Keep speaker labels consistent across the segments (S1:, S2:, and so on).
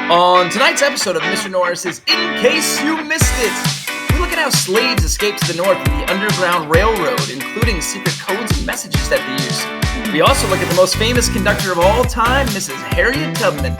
S1: On tonight's episode of Mr. Norris's In Case You Missed It, we look at how slaves escaped to the north in the Underground Railroad, including secret codes and messages that they used. We also look at the most famous conductor of all time, Mrs. Harriet Tubman.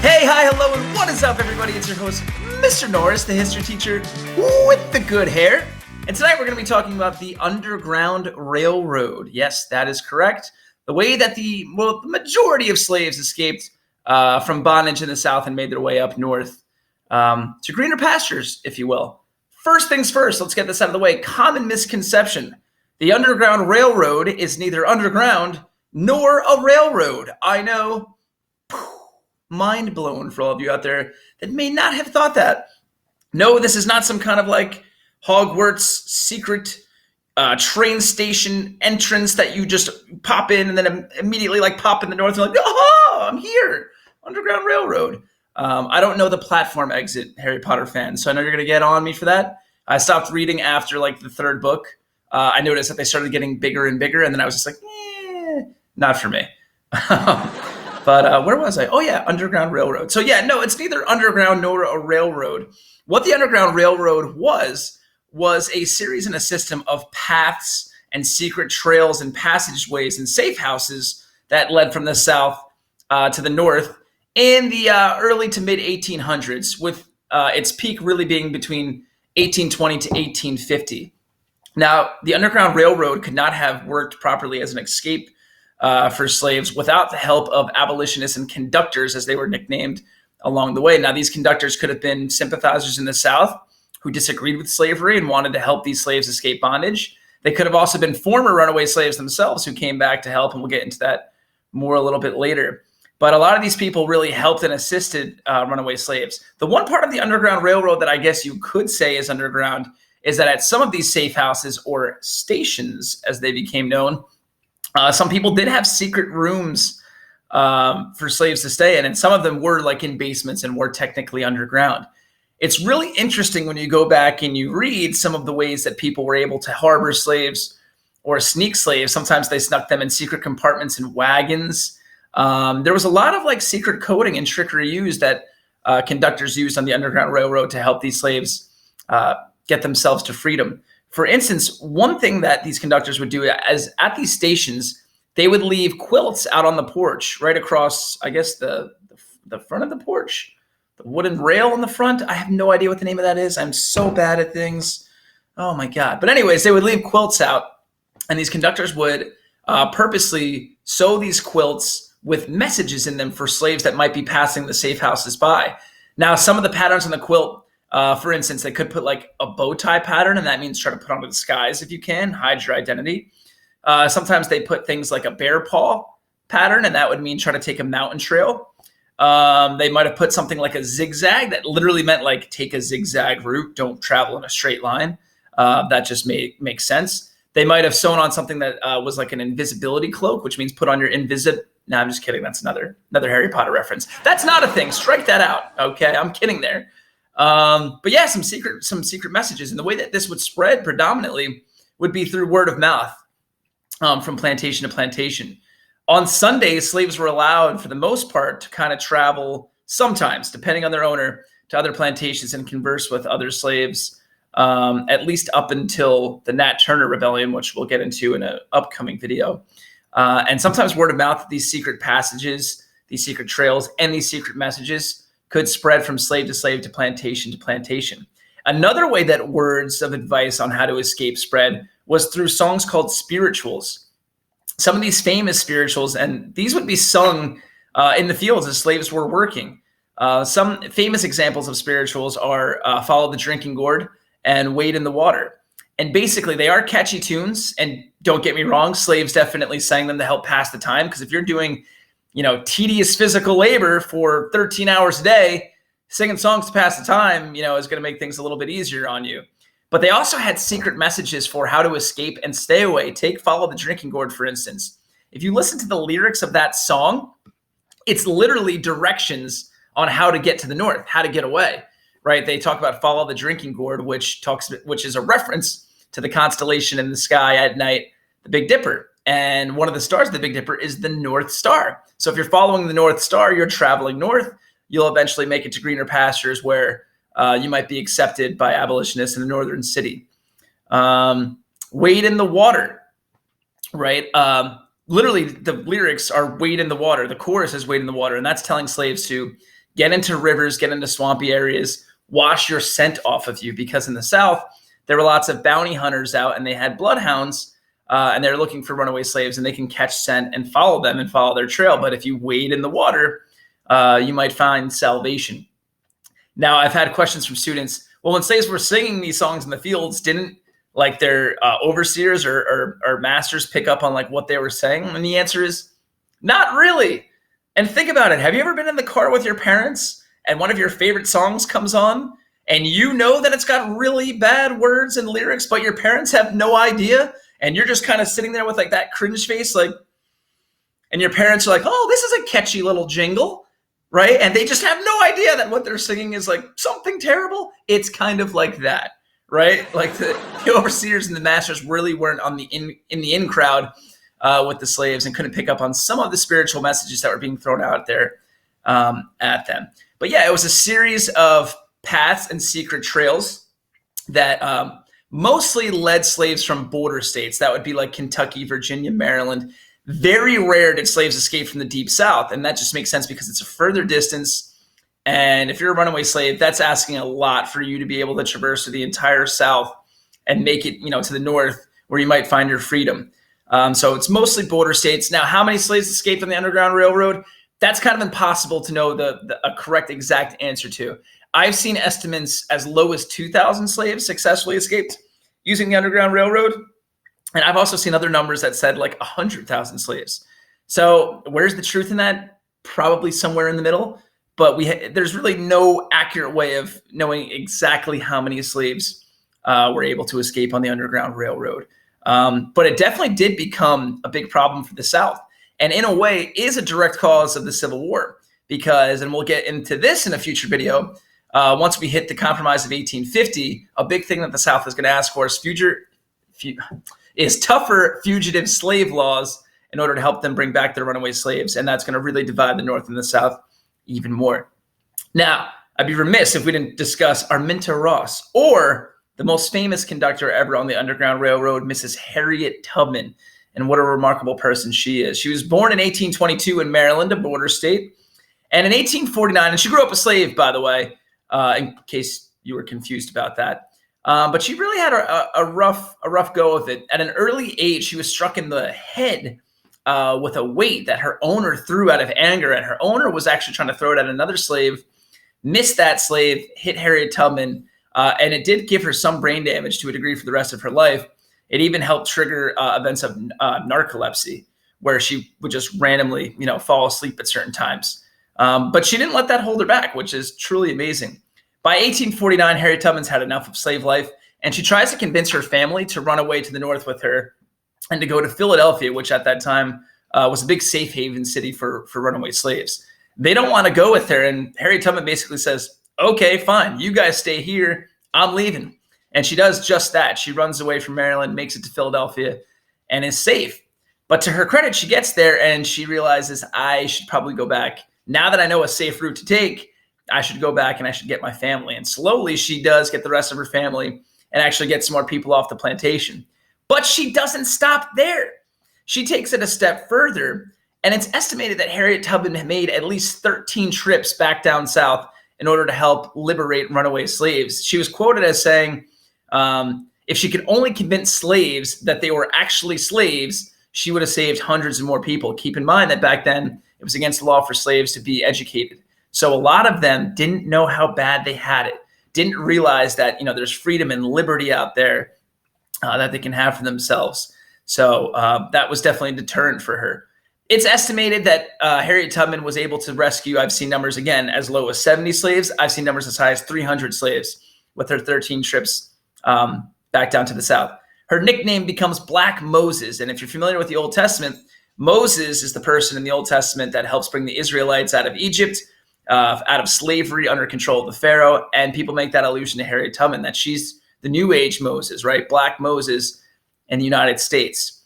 S1: Hey, hi, hello, and what is up, everybody? It's your host, Mr. Norris, the history teacher with the good hair. And tonight we're going to be talking about the Underground Railroad. Yes, that is correct. The way that the majority of slaves escaped from bondage in the South and made their way up north to greener pastures, if you will. First things first, let's get this out of the way. Common misconception. The Underground Railroad is neither underground nor a railroad. I know. Mind blown for all of you out there that may not have thought that. No, this is not some kind of like Hogwarts secret train station entrance that you just pop in and then immediately like pop in the north and like, oh, I'm here. Underground Railroad. I don't know the platform exit, Harry Potter fan, so I know you're going to get on me for that. I stopped reading after like the third book. I noticed that they started getting bigger and bigger, and then I was just like, not for me. But where was I? Oh, yeah, Underground Railroad. So, yeah, no, it's neither underground nor a railroad. What the Underground Railroad was a series and a system of paths and secret trails and passageways and safe houses that led from the south to the north in the early to mid 1800s, with its peak really being between 1820 to 1850. Now, the Underground Railroad could not have worked properly as an escape for slaves without the help of abolitionists and conductors, as they were nicknamed along the way. Now, these conductors could have been sympathizers in the South who disagreed with slavery and wanted to help these slaves escape bondage. They could have also been former runaway slaves themselves who came back to help, and we'll get into that more a little bit later. But a lot of these people really helped and assisted runaway slaves. The one part of the Underground Railroad that I guess you could say is underground is that at some of these safe houses, or stations as they became known, some people did have secret rooms for slaves to stay in, and some of them were like in basements and were technically underground. It's really interesting when you go back and you read some of the ways that people were able to harbor slaves or sneak slaves. Sometimes they snuck them in secret compartments in wagons. There was a lot of like secret coding and trickery used that conductors used on the Underground Railroad to help these slaves get themselves to freedom. For instance, one thing that these conductors would do is at these stations, they would leave quilts out on the porch right across, I guess, the front of the porch. The wooden rail on the front. I have no idea what the name of that is. I'm so bad at things. Oh my God. But anyways, they would leave quilts out, and these conductors would purposely sew these quilts with messages in them for slaves that might be passing the safe houses by. Now, some of the patterns on the quilt, for instance, they could put like a bow tie pattern, and that means try to put on a disguise if you can, hide your identity. Sometimes they put things like a bear paw pattern, and that would mean try to take a mountain trail. They might have put something like a zigzag that literally meant like take a zigzag route, don't travel in a straight line. That just makes sense. They might have sewn on something that was like an invisibility cloak, which means put on your No, I'm just kidding. That's another Harry Potter reference. That's not a thing. Strike that out. Okay, I'm kidding there. But yeah, some secret messages. And the way that this would spread predominantly would be through word of mouth from plantation to plantation. On Sundays, slaves were allowed, for the most part, to kind of travel sometimes, depending on their owner, to other plantations and converse with other slaves, at least up until the Nat Turner Rebellion, which we'll get into in an upcoming video. And sometimes word of mouth, these secret passages, these secret trails, and these secret messages could spread from slave to plantation to plantation. Another way that words of advice on how to escape spread was through songs called spirituals. Some of these famous spirituals, and these would be sung in the fields as slaves were working. Some famous examples of spirituals are Follow the Drinking Gourd and Wade in the Water. And basically, they are catchy tunes. And don't get me wrong, slaves definitely sang them to help pass the time. Because if you're doing, tedious physical labor for 13 hours a day, singing songs to pass the time, is going to make things a little bit easier on you. But they also had secret messages for how to escape and stay away. Take Follow the Drinking Gourd, for instance. If you listen to the lyrics of that song, it's literally directions on how to get to the north, how to get away, right? They talk about follow the drinking gourd, which is a reference to the constellation in the sky at night, the Big Dipper. And one of the stars of the Big Dipper is the North Star. So if you're following the North Star, you're traveling north, you'll eventually make it to greener pastures where you might be accepted by abolitionists in a northern city. Wade in the water, right? Literally, the lyrics are wade in the water. The chorus is wade in the water, and that's telling slaves to get into rivers, get into swampy areas, wash your scent off of you, because in the South, there were lots of bounty hunters out, and they had bloodhounds, and they're looking for runaway slaves, and they can catch scent and follow them and follow their trail. But if you wade in the water, you might find salvation. Now, I've had questions from students. Well, when slaves were singing these songs in the fields, didn't like their overseers or masters pick up on like what they were saying? And the answer is not really. And think about it. Have you ever been in the car with your parents and one of your favorite songs comes on and you know that it's got really bad words and lyrics, but your parents have no idea? And you're just kind of sitting there with like that cringe face, like, and your parents are like, oh, this is a catchy little jingle, right? And they just have no idea that what they're singing is like something terrible. It's kind of like that, right? Like the overseers and the masters really weren't on in the in crowd with the slaves and couldn't pick up on some of the spiritual messages that were being thrown out there at them. But yeah, it was a series of paths and secret trails that mostly led slaves from border states. That would be like Kentucky, Virginia, Maryland. Very rare did slaves escape from the deep South. And that just makes sense because it's a further distance. And if you're a runaway slave, that's asking a lot for you to be able to traverse through the entire South and make it, to the north where you might find your freedom. So it's mostly border states. Now, how many slaves escaped on the Underground Railroad? That's kind of impossible to know a correct exact answer to. I've seen estimates as low as 2,000 slaves successfully escaped using the Underground Railroad. And I've also seen other numbers that said like 100,000 slaves. So where's the truth in that? Probably somewhere in the middle. But there's really no accurate way of knowing exactly how many slaves were able to escape on the Underground Railroad. But it definitely did become a big problem for the South. And in a way is a direct cause of the Civil War. Because, and we'll get into this in a future video, once we hit the Compromise of 1850, a big thing that the South is going to ask for is tougher fugitive slave laws in order to help them bring back their runaway slaves. And that's going to really divide the North and the South even more. Now, I'd be remiss if we didn't discuss Arminta Ross, or the most famous conductor ever on the Underground Railroad, Mrs. Harriet Tubman. And what a remarkable person she is. She was born in 1822 in Maryland, a border state. And in 1849, and she grew up a slave, by the way, in case you were confused about that. But she really had a rough go of it. At an early age, she was struck in the head with a weight that her owner threw out of anger. And her owner was actually trying to throw it at another slave, missed that slave, hit Harriet Tubman, and it did give her some brain damage to a degree for the rest of her life. It even helped trigger events of narcolepsy, where she would just randomly, fall asleep at certain times. But she didn't let that hold her back, which is truly amazing. By 1849, Harriet Tubman's had enough of slave life, and she tries to convince her family to run away to the north with her and to go to Philadelphia, which at that time was a big safe haven city for runaway slaves. They don't want to go with her, and Harriet Tubman basically says, okay, fine, you guys stay here, I'm leaving. And she does just that. She runs away from Maryland, makes it to Philadelphia, and is safe. But to her credit, she gets there, and she realizes, I should probably go back. Now that I know a safe route to take, I should go back and I should get my family. And slowly she does get the rest of her family and actually get some more people off the plantation. But she doesn't stop there. She takes it a step further, and it's estimated that Harriet Tubman made at least 13 trips back down south in order to help liberate runaway slaves. She was quoted as saying, if she could only convince slaves that they were actually slaves, she would have saved hundreds of more people. Keep in mind that back then it was against the law for slaves to be educated. So a lot of them didn't know how bad they had it, didn't realize that, there's freedom and liberty out there that they can have for themselves. So that was definitely a deterrent for her. It's estimated that Harriet Tubman was able to rescue, I've seen numbers again, as low as 70 slaves. I've seen numbers as high as 300 slaves with her 13 trips back down to the South. Her nickname becomes Black Moses. And if you're familiar with the Old Testament, Moses is the person in the Old Testament that helps bring the Israelites out of Egypt, out of slavery under control of the Pharaoh. And people make that allusion to Harriet Tubman, that she's the New Age Moses, right? Black Moses in the United States.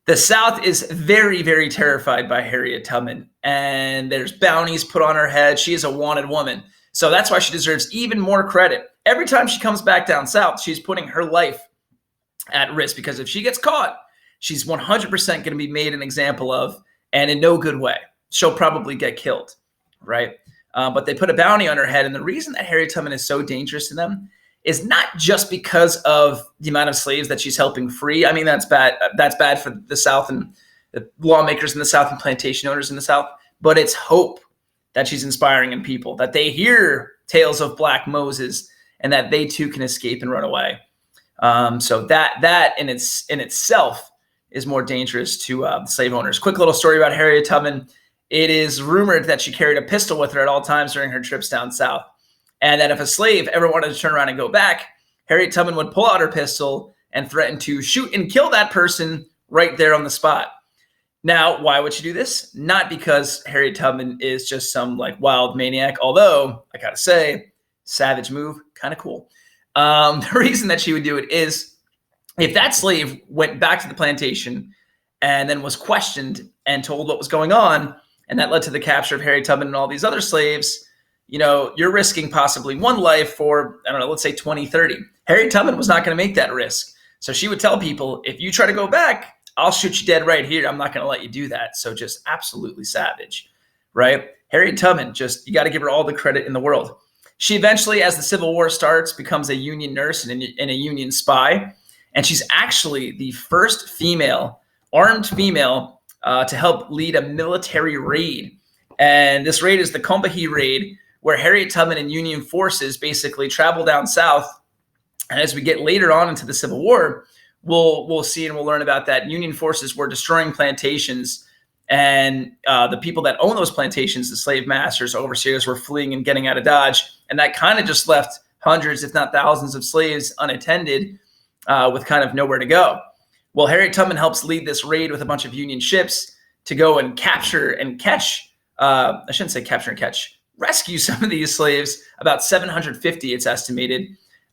S1: The South is very, very terrified by Harriet Tubman, and there's bounties put on her head. She is a wanted woman. So that's why she deserves even more credit. Every time she comes back down south, she's putting her life at risk, because if she gets caught, she's 100% going to be made an example of, and in no good way. She'll probably get killed, right? But they put a bounty on her head, and the reason that Harriet Tubman is so dangerous to them is not just because of the amount of slaves that she's helping free. I mean, that's bad. That's bad for the South and the lawmakers in the South and plantation owners in the South. But it's hope that she's inspiring in people, that they hear tales of Black Moses and that they too can escape and run away. So that in itself is more dangerous to slave owners. Quick little story about Harriet Tubman. It is rumored that she carried a pistol with her at all times during her trips down south. And that if a slave ever wanted to turn around and go back, Harriet Tubman would pull out her pistol and threaten to shoot and kill that person right there on the spot. Now, why would she do this? Not because Harriet Tubman is just some like wild maniac, although I gotta say, savage move, kind of cool. The reason that she would do it is if that slave went back to the plantation and then was questioned and told what was going on, and that led to the capture of Harriet Tubman and all these other slaves, you know, you're risking possibly one life for, I don't know, let's say 20, 30. Harriet Tubman was not going to make that risk. So she would tell people, if you try to go back, I'll shoot you dead right here. I'm not going to let you do that. So just absolutely savage, right? Harriet Tubman, just, you got to give her all the credit in the world. She eventually, as the Civil War starts, becomes a Union nurse and a Union spy. And she's actually the first armed female to help lead a military raid. And this raid is the Combahee Raid, where Harriet Tubman and Union forces basically travel down south. And as we get later on into the Civil War, we'll see and we'll learn about that. Union forces were destroying plantations, and the people that own those plantations, the slave masters, overseers, were fleeing and getting out of Dodge. And that kind of just left hundreds, if not thousands, of slaves unattended with kind of nowhere to go. Well, Harriet Tubman helps lead this raid with a bunch of Union ships to go and capture and catch, I shouldn't say capture and catch, rescue some of these slaves, about 750 it's estimated.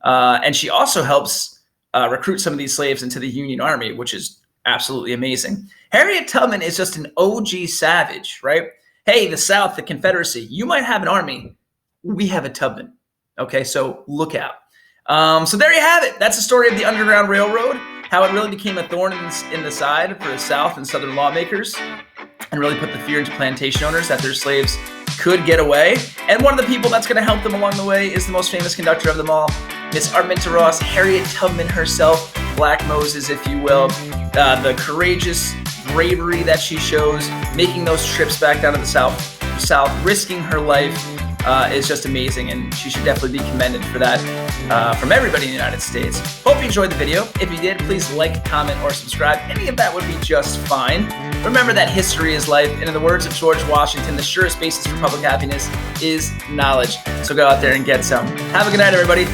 S1: And she also helps recruit some of these slaves into the Union Army, which is absolutely amazing. Harriet Tubman is just an OG savage, right? Hey, the South, the Confederacy, you might have an army. We have a Tubman. Okay, so look out. So there you have it. That's the story of the Underground Railroad, how it really became a thorn in the side for the South and Southern lawmakers, and really put the fear into plantation owners that their slaves could get away. And one of the people that's going to help them along the way is the most famous conductor of them all, Miss Arminta Ross, Harriet Tubman herself, Black Moses, if you will. The courageous bravery that she shows, making those trips back down to the South, risking her life is just amazing, and she should definitely be commended for that from everybody in the United States. Hope you enjoyed the video. If you did, please like, comment, or subscribe. Any of that would be just fine. Remember that history is life, and in the words of George Washington, the surest basis for public happiness is knowledge. So go out there and get some. Have a good night, everybody.